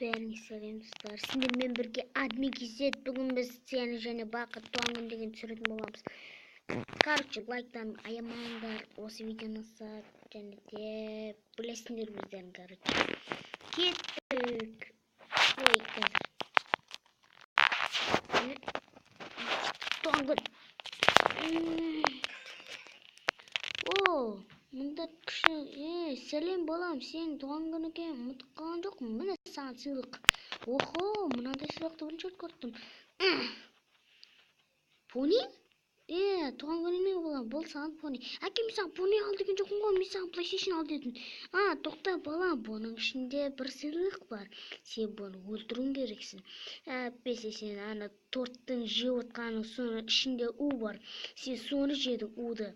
Бәріңе сәлем достар. Сіздермен бірге админ кезет. Бүгін біз сені және бақыт туған күн деген түсіретін боламыз. Короче, лайктан аямаңдар. Осы видеоны және де білесіңдер біздерін, короче. Кеттік. Ой, қазір. Туған күн. О, мұнда күші. Сәлем балам, сен туған күн екен. Ұмытып қалған жоқпын. Міне саған сыйлық. Охо, мынандай сыйлықты бірінші рет көрдім. Пони? Туған күніңе балам, бұл саған пони. Әке, мен саған пони ал деген жоқпын ғой, мен саған PlayStation ал дедім. Тоқта балам, бұның ішінде бір сыйлық бар. Сен бұны өлтіруің керексің. Әппесе сен ана торттың жеп отқаның, соның ішінде у бар. Сен соны жедің, уды.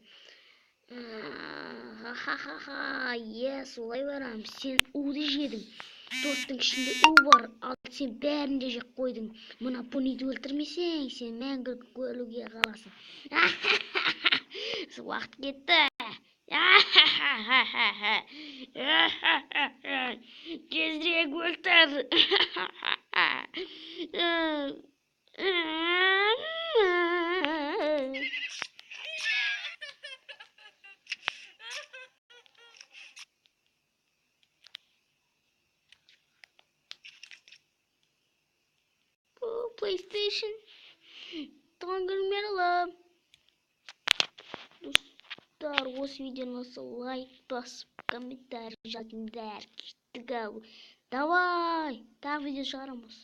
Солай барам, сен уды жедің. Торттың ішінде у бар, ал сен бәрін де жеп қойдың. Мына пониді өлтірмесең, сен мәңгілік өлуге қаласың. Уақыт кетті. Тезірек өлтір. PlayStation. Туған күніңмен алып. Достар, осы видеоны лайк басып, комментарий жазыңдар. Кеттік ау. Давай, тағы видео шығарамыз.